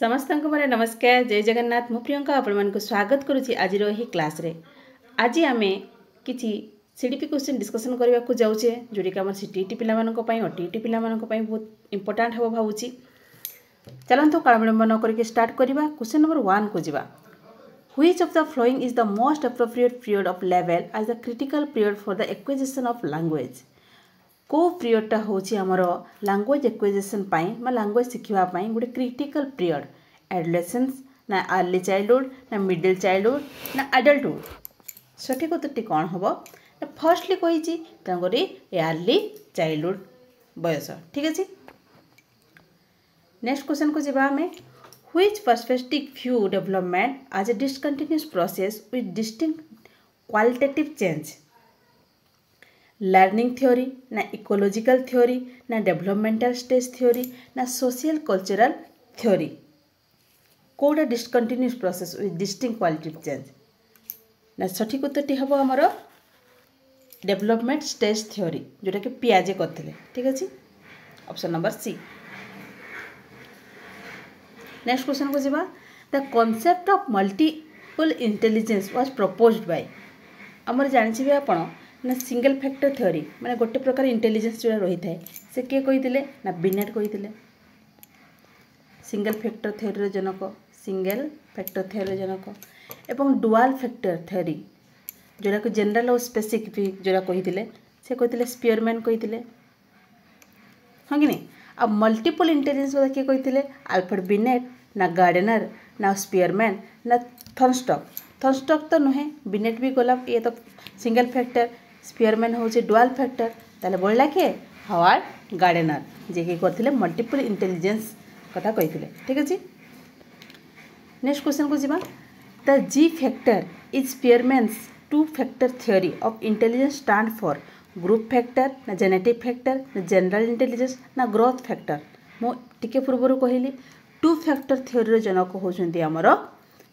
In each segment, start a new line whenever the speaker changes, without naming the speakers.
समस्त को मोर नमस्कार जय जगन्नाथ। मु प्रियंका आपण स्वागत करुच्ची आज क्लास रे। आज आम किसी सीडीपी क्वेश्चन डिस्कसन करने को जाऊे जोड़ी आम सीटीटी पाई ओटीटी पाई बहुत इंपोर्टाट हम भावुँ। चलते काल विलंब न करके स्टार्ट करवा। क्वेश्चन नंबर 1 को जावा। Which of the following is the most appropriate period of level as the critical period for the acquisition of language? को पीरियडटा हूँ आमर लैंग्वेज एक्विजिशन मैं लैंग्वेज शिखापी गोटे क्रिटिकल पीरियड एडोलेसेंस ना अर्ली चाइल्डहुड ना middle childhood ना adulthood. सठिक उत्तर कौन हम ना फर्स्टली कही अर्ली चाइल्डहुड बयस। ठीक अच्छे। नेक्स्ट क्वेश्चन को जावा आम which perspective view development as a discontinuous process with distinct qualitative change. Learning theory ना इकोलॉजिकल थ्योरी ना डेवलपमेंटल स्टेज थ्योरी ना सोशल कल्चरल थ्योरी। कोटा discontinuous process with distinct qualitative change ना सठिक उत्तर हम आमर डेवलपमेंट स्टेज थ्योरी जोटा कि पियाजे करते। ठीक अच्छे। Option number C. Next question को जावा। The concept of multiple intelligence was proposed by. आमर जानी आपण ना सिंगल फैक्टर थ्योरी माने गोटे प्रकार इंटेलिजेंस जो रही है से किए कही ना बिनेट कही। सिंगल फैक्टर थ्योरी जनक सिंगल फैक्टर थ्योरी जनक एवं डुआल फैक्टर थ्योरी जोड़ा को जनरल और स्पेसिफिक जोड़ा कही से कही स्पीयरमैन कही। हाँ कि नहीं। अब मल्टीपल इंटेलिजेंस किए कही आल्फ्रेड बिनेट ना गार्डनर ना स्पीयरमैन ना थर्नस्टॉक। थर्नस्टॉक तो नुहे बिनेट भी गला ये तो सिंगल फैक्टर स्पीयरमैन हूँ डुआल फैक्टर ताले बढ़ला किए हावर्ड गार्डनर जे कि करथिले मल्टीपल इंटेलिजेंस कथा कही। ठीक अच्छे। नेक्स्ट क्वेश्चन को जावा। The G factor is Spearman's two factor theory of intelligence stand for group factor ना जेनेटिक फैक्टर ना जनरल इंटेलिजेंस ना ग्रोथ फैक्टर। मु टिके पूर्व कहली टू फैक्टर थ्योरी जनक होउछन्ती हमर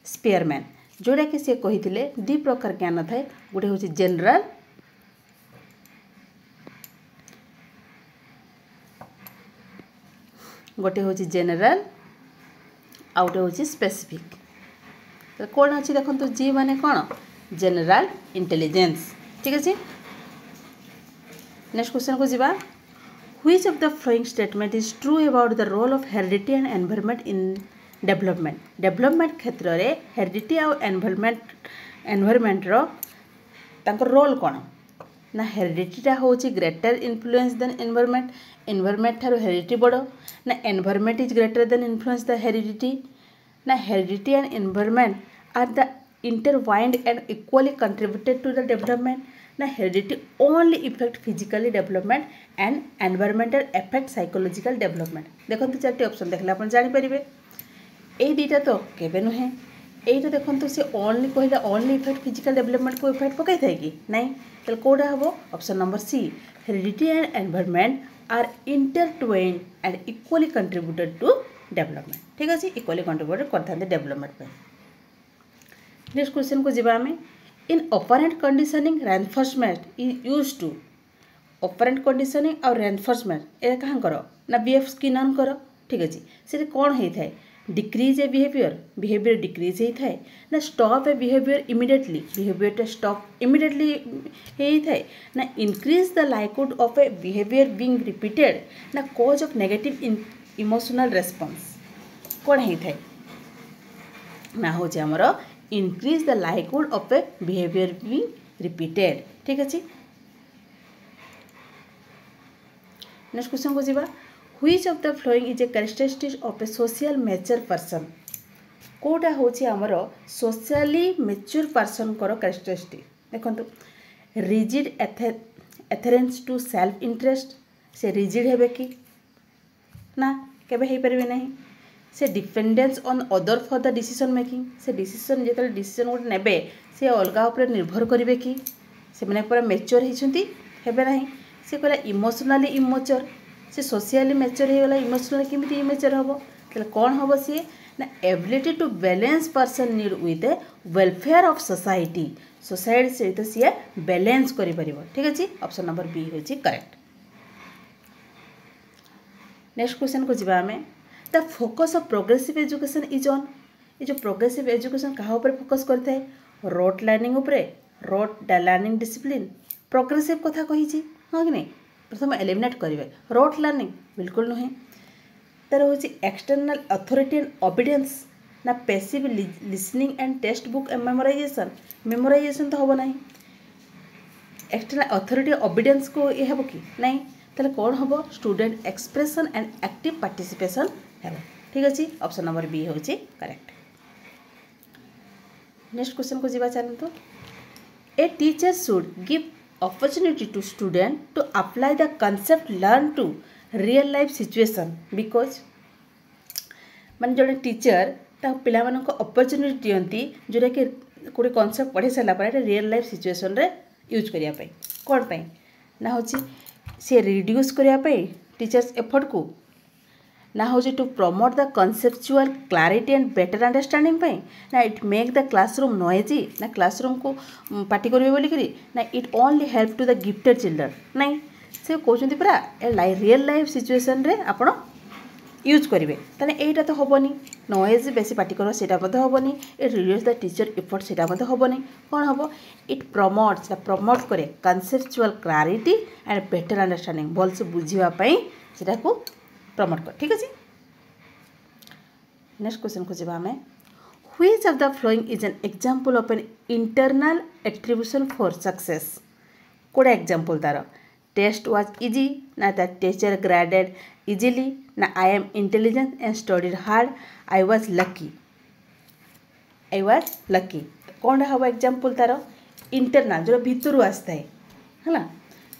स्पीयरमैन जोड़ा कि सी कही दी प्रकार ज्ञान थाए गोटे हूँ जनरल गोटे हूँ जेनेल आउ गोटे हूँ स्पेसिफिक। तो कौन अच्छी देखो जी माने कौन जेनेल इंटेलिजेंस। ठीक अच्छे। नेक्स्ट क्वेश्चन को जावा। Which of the following statement is true about the role of heredity and environment in development. Development क्षेत्र में हेरिडिटी आउ एनवायरनमेंट रोल कौन ना हेरिडिटीटा हूँ greater influence than environment. Environment ठारू हेरिडिटी बड़ ना environment is greater than influence the heredity ना heredity and environment are the intertwined and equally contributed to the development ना heredity only effect physically development and environmental effect psychological development. देखो 4टी option देखले आप जानीपर ये दीटा तो केबे नुहे यहीटा देखो सी ओनली कहला ओनली इफेक्ट फिजिकल डेवलपमेंट को इफेक्ट पकई थाए कि नहीं तो कौटा हम option number C heredity and environment are intertwined and equally contributed to development. ठीक अच्छे। इक्वली कंट्रीब्यूटेड करते डेवलपमेंट। नेक्स्ट क्वेश्चन को जावा आम in operant conditioning reinforcement is use to. Operant conditioning और रेनफोर्समेंट ए कहाँ ना बीएफ स्किनर। ठीक अच्छे। से कौन होता है डिक्रीज ए बिहेवियर डिक्रीज होता है ना stop a behaviour immediately behaviour stop immediately होता है ना increase the likelihood of a behaviour being repeated ना cause of negative emotional response. कौन होता है ना हूँ आमर increase the likelihood of a behaviour being repeated. ठीक अच्छे। नेक्स्ट क्वेश्चन को जावा। Which of the following is a characteristic of a social mature person? Kota हूँ आमर सोशली मेच्योर पर्सन कर कैरेक्टरिस्टिक देखो रिजिड एथेरेंस टू सेल्फ इंटरेस्ट से रिजिड हेबे कि ना केबे हो पारे नहीं। से dependence on other for the decision making से डिसीजन जो डिसीजन गोटे नेबे से अलग उपर निर्भर करेंगे कि से मैंने पूरा मेच्योर होती हेबे नहीं। से कहला इमोशनली इमेच्योर से सोशली मैच्योर हो गला इमोशनल केमिति इमेच्योर हम तो कौन हम सी ना ability to balance person need with a welfare of society सहित सी बैलेंस कर। ठीक अच्छे। ऑप्शन नंबर बी हूँ करेक्ट। नेक्स्ट क्वेश्चन को जावा आम the focus of progressive education is on ये जो प्रोग्रेसिव एजुकेशन क्या ऊपर फोकस करता है रोट लर्निंग उपरे रोट लर्निंग डिसिप्लिन प्रोग्रेसिव कथा कही हाँ कि नहीं प्रथम एलिमिनेट करेंगे रोट लर्निंग बिल्कुल नुहे तार हूँ एक्सटर्नाल अथॉरिटी एंड ओबीडियंस ना passive listening and text book memorisation तो हम ना एक्सटर्नाल अथॉरिटी ओबीडियंस को ये हम कि नहीं ताले कौन हम student expression and active participation है ठीक अच्छे ऑप्शन नंबर बी हूँ करेक्ट। नेक्स्ट क्वेश्चन को जीवा चलते ए teacher should give opportunity to student to apply the concept learned to real life situation because मान जो टीचर पिला को opportunity दियंती जोटा कि गोटे कॉन्सेप्ट पढ़ी सारा पर रियल लाइफ सिचुएशन रे यूज करने कौन पाई ना हूँ सी रिड्यूस करने टीचर्स एफर्ट को ना हूँ to promote the conceptual clarity and better understanding ना it make the classroom noisy ना क्लासरूम को पार्टी करेंगे बोलिकी ना it only help to the gifted children नहीं से कहते पूरा रियल लाइफ सिचुएशन रे आपण यूज करेंगे ताने एटा तो हेनी नॉइज बेसी पार्टी कर हेनी it reduce the teacher effort से हेनी कौन हम इट प्रमोट करे conceptual clarity and better understanding भल से बुझापी से प्रमोट कर ठीक अच्छे। नेक्स्ट क्वेश्चन को जब आम which of the following is an example of an internal attribution for success Koda example तार टेस्ट वाज इजी ना द टीचर ग्रेडेड इजीली ना आई am intelligent and studied hard I was lucky कौन हम example तार internal जो भितर आसता है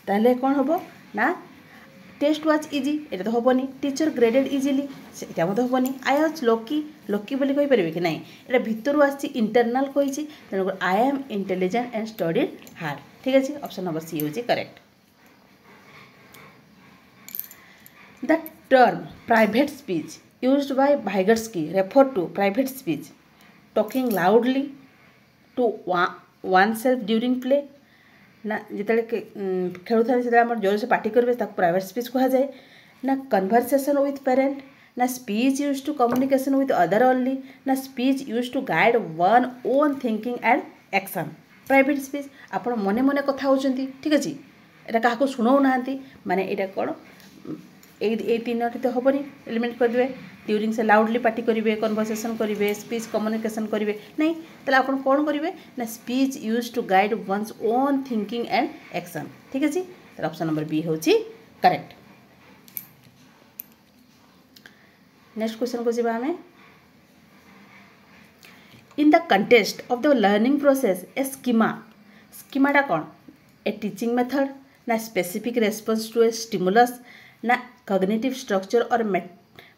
ताले कौन हम ना टेस्ट वाज इजी ये तो हेनी टीचर ग्रेडेड इजिली ये हेनी आई वाज लकी बोली कहीपर कि नहीं ये भितर आसी इंटरनल कही तेणुक I am intelligent and studied hard ठीक अच्छे ऑप्शन नंबर सी हूँ correct. The term private speech used by Vygotsky refer to private speech talking loudly to one self during play ना जिते खेलु था जोर से पार्टी करेंगे प्राइवेट स्पीच कह जाए ना कन्वर्सेशन विथ पेरेंट ना speech use to communication with other only ना speech use to guide one own thinking and action private speech आप मने मने कथा होती ठीक अच्छे यहाँ क्या शुणाऊ ना माने यहाँ कौन ये तीन तो हेनी एलिमेंट करेंगे ड्यूरिंग से लाउडली पार्टी करेंगे कन्वर्सेशन करेंगे स्पीच कम्युनिकेशन करेंगे नहीं तो आप कौन करेंगे ना speech use to guide one's own thinking and action ठीक अच्छे ऑप्शन नंबर बी हूँ करेक्ट। नेक्स्ट क्वेश्चन को जब आम in the context of the learning process a schemata कौन ए टीचिंग मेथड ना specific response to a stimulus ना cognitive structure और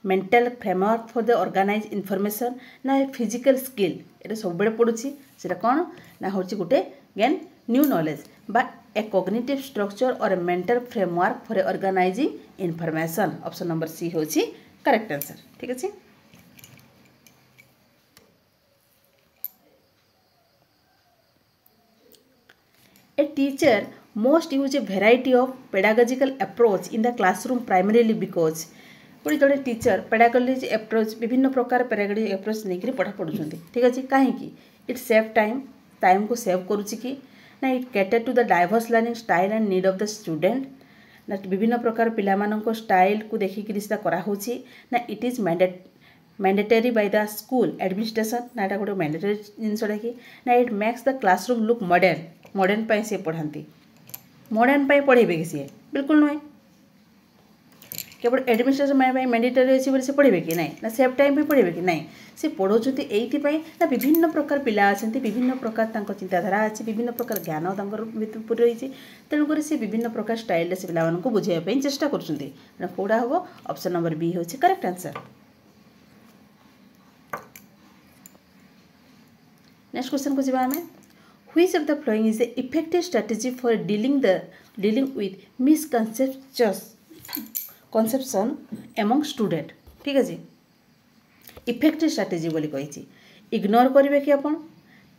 mental framework for the organize information ना physical skill ये सब बड़े पड़ुछि सेटा कौन ना हूँ गोटे गेन न्यू नॉलेज बा ए कॉग्निटिव स्ट्रक्चर और mental framework for organizing information option number C हूँ करेक्ट आंसर ठीक अच्छे। A teacher most use a variety of pedagogical approach in the classroom primarily because गोटे जो टीचर पेडागोजी एप्रोच विभिन्न प्रकार pedagogy approach नहीं पढ़ा पढ़ुं ठीक अच्छे कहीं इट सेव टाइम को सेव करुच्ची कि ना it cater to the diverse learning style and need of the student ना विभिन्न प्रकार पिलामानंको स्टाइल को देखिकी सीधा कराऊँगी ना it is mandatory by the school administration ना गोटे मैंडेटरी जिनसा कि ना it makes the classroom look modern पे सी पढ़ाती मॉडर्न पे पढ़ेबे कि सी बिल्कुल नुहे केवल एडमिनिस्ट्रेशन मैंडेटरी अच्छी से पढ़े कि नहीं ना सेफ टाइम पढ़े कि नहीं से पढ़ाऊँ ये ना विभिन्न प्रकार पिला अच्छा विभिन्न प्रकार चिंताधारा अच्छी विभिन्न प्रकार ज्ञान रही तेणुक से विभिन्न प्रकार स्टाइल से पिला बुझाई चेष्टा करा हम ऑप्शन नंबर बी हूँ करेक्ट आंसर। नेक्स्ट क्वेश्चन को जब आम Which of the following is the effective strategy for dealing with misconception among student ठीक है जी इफेक्टिव स्ट्रैटेजी बोली कही इग्नोर करेंगे कि अपन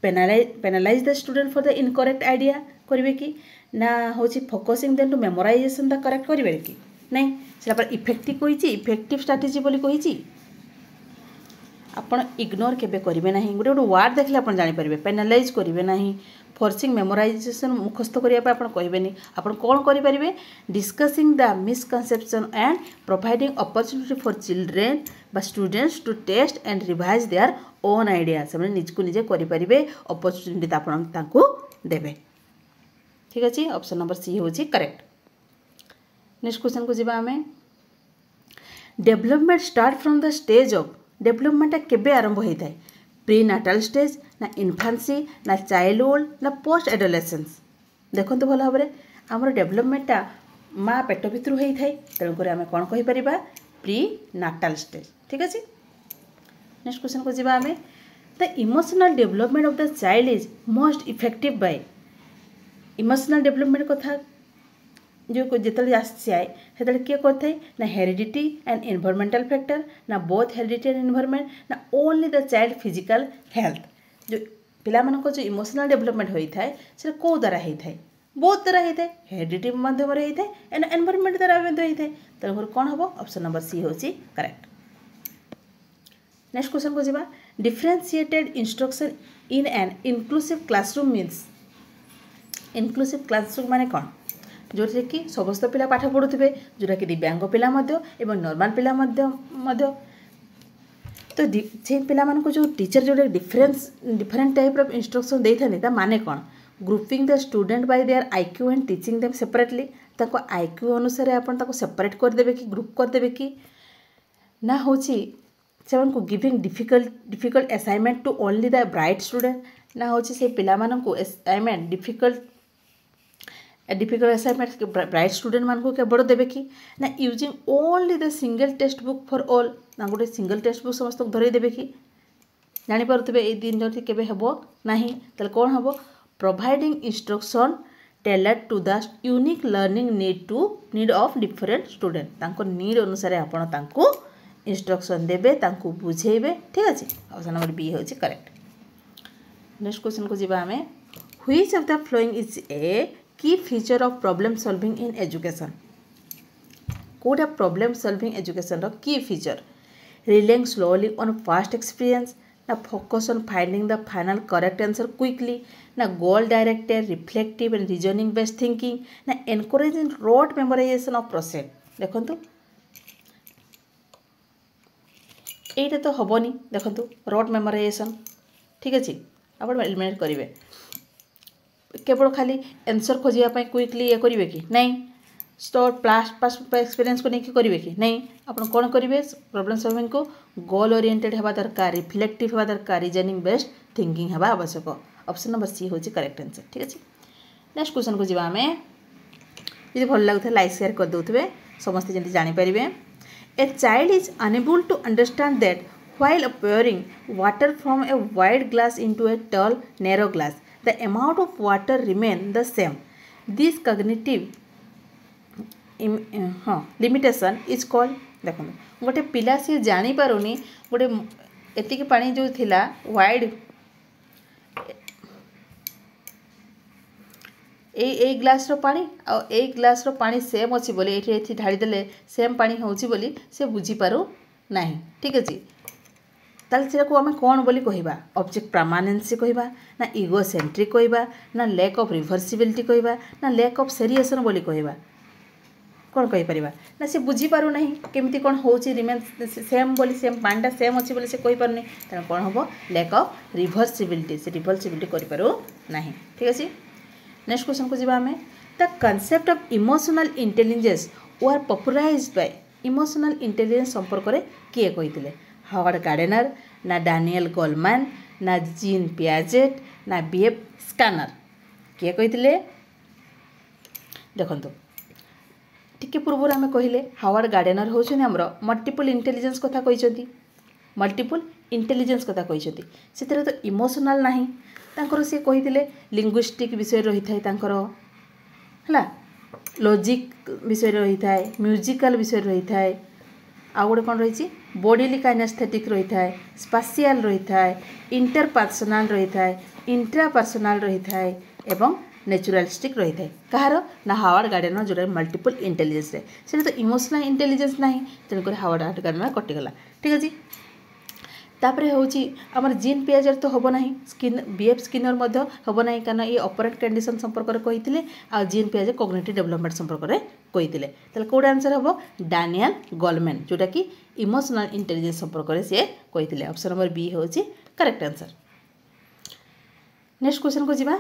penalize the student for the incorrect idea करेंगे कि ना हूँ focusing then to memorization the correct करेंगे कि नहीं से इफेक्टिव कही इफेक्टिव स्ट्रैटेजी बोली कही आपण इग्नोर केबे करिवे नाही गोटे गोटे वार्ड देखले आपण जानि परिबे पेनालाइज करिवे नाही फोर्सिंग मेमोराइजेशन मुखस्त करिया पे आपण कहबेनी आपण कोन करि परिबे discussing the misconception and providing opportunity for children बा students to test and revise their own idea से निजको निजे करि परिबे अपॉर्चुनिटी आपण तांको देबे ठीक अछि ऑप्शन नंबर सी होची करेक्ट। नेक्स्ट क्वेश्चन को जिबा हमें development start from the stage of development केबे आरंभ होता है प्री नाटाल स्टेज ना इन्फान्सी ना चाइल्डहुड ना पोस्ट एडोलेसेंस देखो तो भल भाव आमर डेवलपमेंटा माँ पेट भितर होता है तेणुक आम कौन कहीपर प्री नाटाल स्टेज ठीक अच्छे। नेक्स्ट क्वेश्चन को जीवा आमे the emotional development of the child is most effective by emotional development कथा जो जिते आसाए से किए करते ना हेरिडिटी एंड एनवायरमेंटल फैक्टर ना बोथ हेरिडिटी एंड एनवायरमेंट ना only the child physical health जो पिला मानक जो इमोशनल डेवलपमेंट होता है से कौ द्वारा होता है बहुत द्वारा होता है हेरिडिटी माध्यम होता है एंड एनवायरमेंट द्वारा होता है तेणुक कौन हम ऑप्शन नंबर सी हूँ करेक्ट। नेक्स्ट क्वेश्चन को जीवा differentiated instruction in an inclusive classroom means inclusive classroom माने कौन जो कि समस्त पिला पाठ पढ़ुवे जोटा कि दिव्यांग पिला एवं नॉर्मल पिला तो से पिला मानको जो टीचर जो डिफरेंट टाइप ऑफ इंस्ट्रक्शन देता था माने कौन grouping the student bye there IQ and teaching them separately ताको आईक्यू अनुसार आपन ताको सेपरेट कर देबे कि ग्रुप कर देबे कि ना होची सेवन को giving difficult assignment to only the bright student ना होची से पिला मानको assignment difficult assignment bright student मान को केवल देवे कि ना using only the single text book for all ना गोटे सिंगल टेक्स्ट बुक समस्त धरई देवे कि जानीपे ये दिन जब केवे हेबो नहीं ताले कौन हम providing instruction tailored to the unique learning need of different student तांको नीड अनुसार आपण तांको इंस्ट्रक्शन देबे तांको बुझेबे ठीक अछि ऑप्शन नंबर बी होछि करेक्ट। नेक्स्ट क्वेश्चन को जीवा हमें which of the following is a key feature of problem solving in education कोटा प्रॉब्लम सॉल्विंग एजुकेशन रो key feature relying slowly on fast experience ना focus on finding the final correct answer quickly ना goal directed reflective and reasoning based thinking ना encouraging rote memorization of process देखो यहीटा तो हेनी देखो रोड मेमोराइजेशन ठीक अच्छे आप एलिमिनेट करेंगे केवल खाली आंसर खोजापी क्विकली ये करेंगे कि नहीं स्टोर पास्ट एक्सपीरियंस को लेकिन करेंगे कि नहीं आप कौन करेंगे प्रॉब्लम सॉल्विंग को गोल ओरिएंटेड होगा दरकार रिफ्लेक्टिव होगा दरकार रीजनिंग बेस्ड थिंकिंग होगा आवश्यक ऑप्शन नंबर सी हूँ करेक्ट आंसर ठीक अच्छे। नेक्स्ट क्वेश्चन को जीवा आमे जी भल लगुता लाइक शेयर कर दे समस्ते जमी जानीपर a child is unable to understand that while pouring water from a wide glass into a tall narrow glass the amount of water remain the same this cognitive limitation is called देखो गोटे पिला सी जानी पारुनी गोटे एतिक पानी जो थिला wide a glass रो पानी आ a glass रो पानी सेम अच्छी बोली ये ढाड़ी देले सेम पानी होची बोली से बुझी पारू नहीं ठीक अच्छे ताल से आम कौन बोली कहवा ऑब्जेक्ट परमानेंसी कहवा ना इगोसेंट्रिक कहवा ना लैक ऑफ रिभर्सिबिलिटी कहवा ना लैक ऑफ सेरिएशन बोली कहवा कौन कहीपर ना से बुझी पारू नहीं केमती कौन होची रिमेन सेम बोली सेम पानीटा सेम अच्छी बोली से कहीपरनी तेना कौन हम लैक ऑफ रिभर्सिबिलिटी से रिभर्सिबिलिटी करूँ ना ठीक अच्छे। नेक्स्ट क्वेश्चन को जीवा आमे the concept of emotional intelligence were popularized by emotional intelligence संपर्क में किए कही हावर्ड गार्डनर ना डैनियल गोलमैन ना जीन पियाजेट ना बीएफ स्कैनर किए कही देखो टिके पूर्व आम कहले हावर्ड गार्डनर होउछन हमरो मल्टीपल इंटेलिजेंस कथा कहते मल्टीपल इंटेलिजेंस कथा कहते से तो इमोशनल नाही तांकर से कही लिंग्विस्टिक विषय रही है लॉजिक विषय रही है म्यूजिकल विषय रही है आ गोटे कौन रही बॉडीली काइनेस्थेटिक रही है स्पाशियल रही है इंटरपर्सनल रही है इंट्रापर्सनल रही है एवं नेचुरलिस्टिक रही है कहार ना हावर्ड गार्डनर जोटा मल्टीपल इंटेलिजेंस से तो इमोशनल इंटेलिजेंस ना तेणुक हावर्ड गार्डनर कटिगला ठीक अच्छे। तापर होची आमर जीन पियाजर तो हम ना स्किन बीएफ स्किनर मध्य हम ना कारण ये ऑपरेट कंडीशन संपर्क में कही आ जीन पियाजर कॉग्निटिव डेवलपमेंट संपर्क में कही कौट आंसर हम डैनियल गोलमैन जोटा कि इमोशनल इंटेलिजेंस संपर्क में सी कही ऑप्शन नंबर बी हूँ करेक्ट आंसर। नेक्स्ट क्वेश्चन को जीवा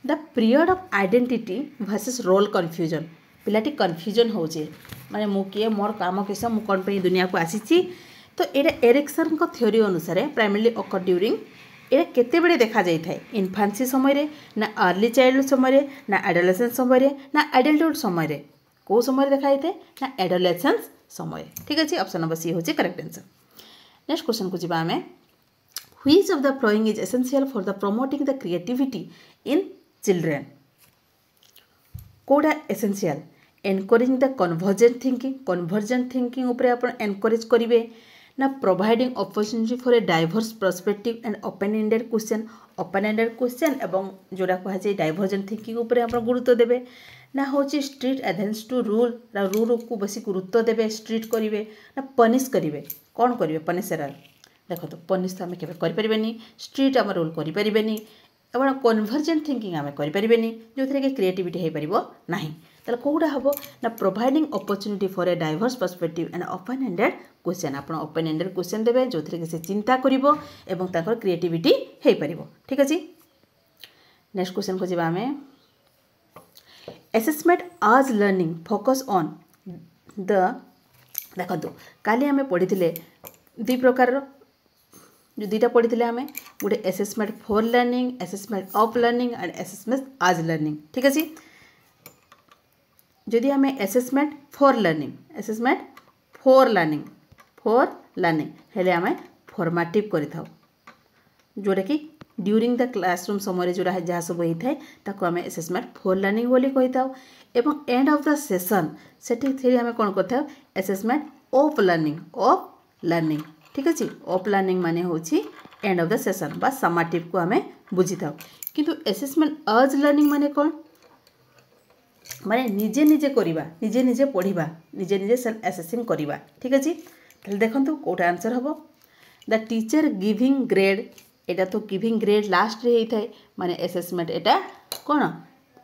the period of identity versus role confusion पिलाटी कन्फ्यूजन हो माने मु किए मोर काम किस मु कौन पे दुनिया को आसी तो ये एरिक्सन को थ्योरी अनुसार प्राइमरली अकर ड्यूरिंग ये केते बेले देखा जाई थाए इन्फान्सी समय रे ना अर्ली चाइल्डहुड समय रे ना एडोलेसेंस समय रे ना एडल्टहुड समय रे को समय देखा जाए ना एडोलेसेंस समय। ठीक अच्छे ऑप्शन नंबर सी होची करेक्ट आंसर। नेक्स्ट क्वेश्चन को जीवा आमे which of the following is essential for the promoting the creativity in children कोडा essential encouraging the convergent thinking उपरे आपण एनकरेज करिवे ना providing opportunity for a diverse perspective and open ended question एवं जोड़ा कह जाए डाइवर्जेंट थिंकिंग उपरे आपण गुरुत्व देबे ना होची स्ट्रिक्ट एडहेरेंस टू रूल को बेसी गुरुत्व देबे स्ट्रिक्ट करिवे ना पनिश करिवे कौन करिवे पनिशर देखो तो पनिश तो आम के करें स्ट्रिक्ट आम रूल करें एवं कन्वर्जेंट थिंकिंग आम करें जो थे कि क्रिएटिविटी हो पार ना ताले कौटा हम ना providing opportunity for a diverse perspective and open ended question आप ओपन एंडेड क्वेश्चन देवे जो थे कि से चिंता करिवो एवं ताकर क्रिएटिविटी हो पार। ठीक अच्छे नेक्स्ट क्वेश्चन को जीवा आमे असेसमेंट आज लर्निंग फोकस ऑन द देखो काली आम पढ़ी दी प्रकार जो दुईटा पढ़ी आम गोटे assessment for learning assessment of learning and assessment आज लर्निंग। ठीक अच्छे जदि आम असेसमेंट फॉर लर्निंग हेले आम फॉर्मेटिव करिथाउ जोटा कि ड्यूरिंग द क्लासरूम समय जोड़ा जहाँ सब होता है ताको आम असेसमेंट फॉर लर्निंग बोली कहिथाउ एवं एंड ऑफ द सेशन सेठी आम कौन करथाउ असेसमेंट ऑफ लर्निंग। ठीक अच्छे ऑफ लर्निंग माने होची एंड ऑफ द सेशन बा समाटिव को आम बुझी था किंतु असेसमेंट आज लर्निंग माने कौन माने निजे निजे करिबा निजे निजे पढ़िबा निजे निजे सेल्फ असेसिंग करिबा। ठीक अच्छे ताले देखंतु कोटा आंसर हबो द टीचर गिविंग ग्रेड एटा तो गिविंग ग्रेड लास्ट रे हेई थाए माने assessment Etah cone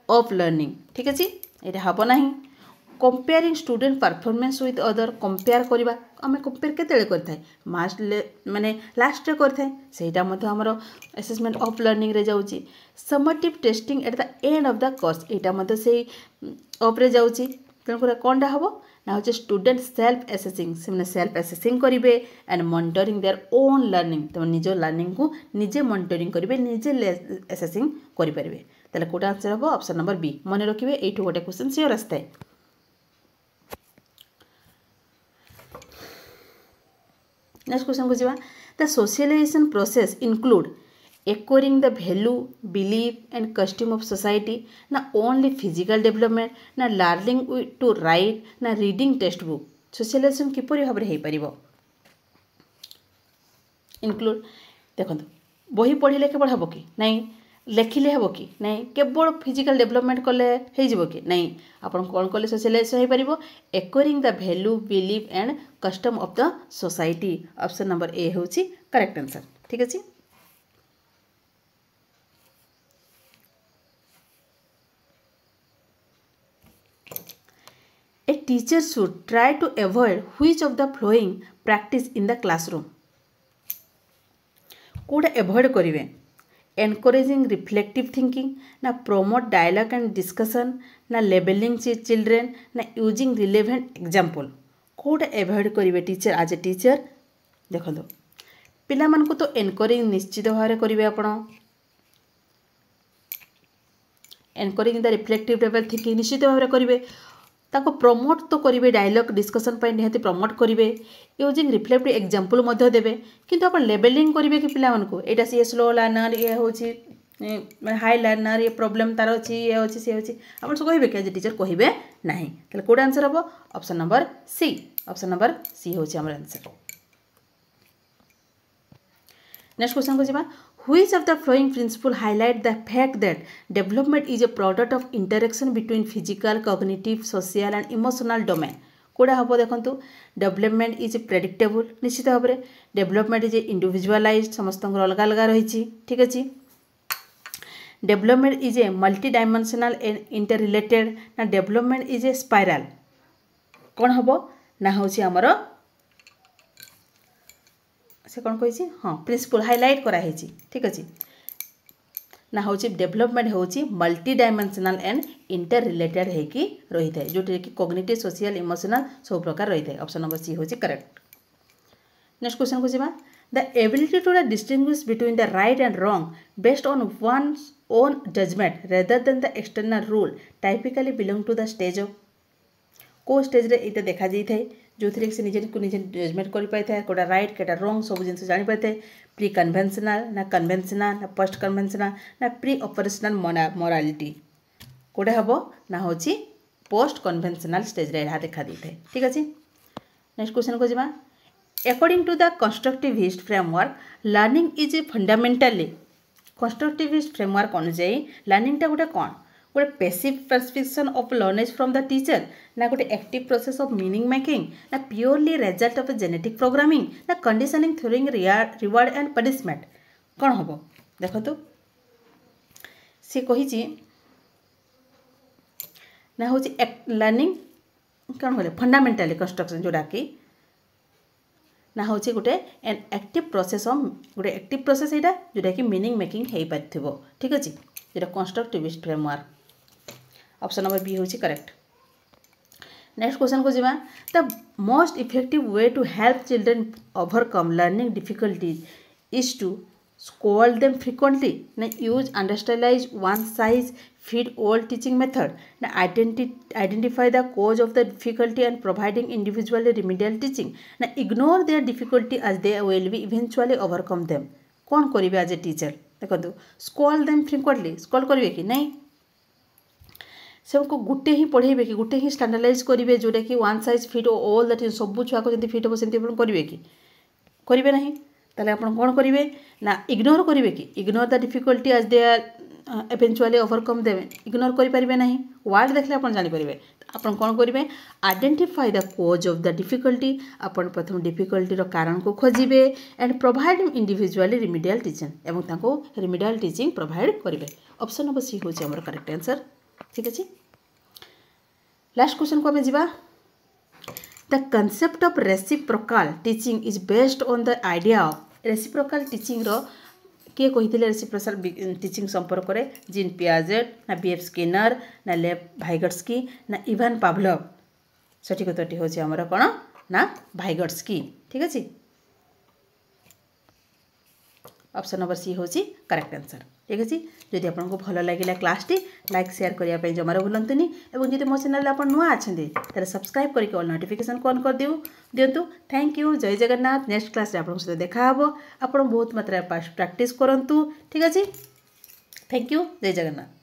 of learning. ठीक अच्छे एटा हबो नाही comparing student performance with other compare करवा आम कंपेयर केते करथाय मास्ट माने लास्ट रे करथाय सेटा मते हमर असेसमेंट ऑफ लर्निंग रे जाउची summative testing at the end of the course एटा मते से ऑफ रे जाउची तेन कर कोनडा हबो ना होचे स्टूडेंट सेल्फ असेसिंग से माने सेल्फ असेसिंग करिवे and monitoring their own learning तो निजो लर्निंग को निजे मॉनिटरिंग करिवे निजे असेसिंग करि परिवे ताले कोटा आंसर हबो ऑप्शन नंबर बी मने रखिवे एठो गोटे क्वेश्चन सियोर आस्ते। नेक्स्ट क्वेश्चन को जीवा the socialization process include acquiring the value belief and custom of society ना ओनली फिजिकल डेवलपमेंट ना लर्निंग टू राइट ना रीडिंग टेक्स्ट बुक सोशलाइजेशन किपरि भाव हो पार इनक्लूड देखो बही पढ़ले केवल हम कि नहीं लेखिले हम कि नहीं केवल फिजिकल डेवलपमेंट कले हो कि नहीं आपन कौन कले सोशलाइजेशन हो पार acquiring the value belief and custom of the society option number A हूँ करेक्ट आंसर। ठीक अच्छे a teacher should try to avoid which of the following practice in the classroom कोटा अवॉइड करेंगे एनकरेजिंग रिफ्लेक्टिव थिंकिंग ना promote dialogue and discussion ना labelling children ना using relevant example कोटा avoid करेंगे टीचर आज ए टीचर देखो पिला मान को तो एनकरेज निश्चित भाव में करेंगे आप encouraging the reflective level thinking निश्चित भाव में करेंगे ताको प्रमोट तो करेंगे डायलॉग डिस्कशन पर निहाती प्रमोट करेंगे यूजिंग रिफ्लेक्टिव एग्जांपल मध्य देवे किंतु आप लेबलिंग करेंगे कि पिला मानको एटा सी स्लो लर्नर ये होची हाई लर्नर ये प्रॉब्लम तार अच्छी ये अच्छी सी अच्छी आप सब कहे कि टीचर कहे ना ताहले कोड आंसर हम option number C option number C हूँ आम आंसर। नेक्स्ट क्वेश्चन को जीवा which of the following principle highlight the fact that development is a product of interaction between physical cognitive social and emotional domain कोड़ा हम देखो development is predictable निश्चित भाव में डेवलपमेंट इज इंडिविजुअलाइज्ड समस्त अलग अलग रही ठीक अच्छे development is a multi dimensional and inter related ना डेवलपमेंट इज ए स्पाइराल कौन हम ना हूँ आमर से कौन कही हाँ प्रिंसिपल हाइलाइट कराई ठीक अच्छे ना हूँ डेवलपमेंट हूँ multi dimensional and inter related होगी रही है जोटे कि कॉग्निटिव सोशल इमोशनल सब प्रकार रही है ऑप्शन नंबर सी हूँ करेक्ट नेक्स्ट क्वेश्चन को जावा the ability to distinguish between the right and wrong based on one's own judgement rather than the external rule typically belong to the stage of को stage रे ये देखा जाए जो थे से निजे को निजे जजमेंट कर पाई था कोटा राइट कोटा रॉन्ग सब जिन जानी पाई थे प्री कन्वेंशनल ना पोस्ट कन्वेंशनल ना प्री ऑपरेशनल मोरालिटी कोटा हम ना हूँ पोस्ट कन्वेंशनल स्टेज रे यहाँ देखा दी थे ठीक अच्छे नेक्स्ट क्वेश्चन को जावा according to the constructivist framework learning is fundamentally constructivist framework अनुजाई लर्निंगटा गोटे कौन गोटे passive transmission of knowledge from the teacher ना गोटे active process of meaning making ना purely result of genetic programming ना conditioning through reward and punishment कौन हम देख तो सी कही ना हूँ लर्निंग कौन बोले फंडामेंटाली कंस्ट्रक्शन जोड़ा कि ना हूँ गोटे एन एक्टिव प्रोसेस गोटे एक्टिव प्रोसेस यहाँ जोटा कि मीनिंग मेकिंग हो पार ठीक अच्छे जो constructivist framework option number B हूँ करेक्ट नेक्स्ट क्वेश्चन को जावा the most effective way to help children overcome learning difficulties is to scold them frequently na use understandized one size fit all teaching method na identify the cause of the difficulty and providing individually remedial teaching na ignore their difficulty as they will be eventually overcome them कौन करिवे as a teacher देखो scold them frequently scold करिवे कि नहीं से गोटे ही पढ़ेबे कि गोटे ही स्टैंडर्डाइज करेंगे जोटा कि one size fit all that सब छुआ को जब फिट हम सेमती करेंगे कि करेंगे ना ताले आपण कौन करेंगे ना इग्नोर करेंगे कि ignore the difficulty as they are eventually overcome देवे इग्नोर करेंगे ना वर्ड देखले आप जानीपर आपन कौन करेंगे identify the cause of the difficulty आपन प्रथम डिफिकल्टी कारण को खोजे and provide individually remedial teaching एवं ताको रिमिडियल टीचिंग प्रोवाइड करेंगे ऑप्शन नंबर सी हूँ आम करेक्ट आंसर ठीक अच्छे लास्ट क्वेश्चन को आम जा the concept of reciprocal teaching is based on the idea of reciprocal teaching रो किए कही रेसिप्रोकाल टीचिंग संपर्क में जीन पियाजेट ना बीएफ स्किनर ना लेव भाइगट्स्की ना इवान पावलोव सठिक उत्तरटी हूँ आमर कौन ना भाइगट्स्की ठीक अच्छे ऑप्शन नंबर सी हूँ करेक्ट आंसर ठीक अच्छे जदि आपको भल लगे क्लासटी लाइक शेयर करने जमार भूलुनि और जब मो चैनल आप नुआ अच्छा सब्सक्राइब करके ऑल नोटिफिकेशन को ऑन कर दिंतु थैंक यू जय जगन्नाथ नेक्स्ट क्लास आप सहित देखा आप बहुत मात्रा प्रैक्टिस करूँ ठीक अच्छे थैंक यू जय जगन्नाथ।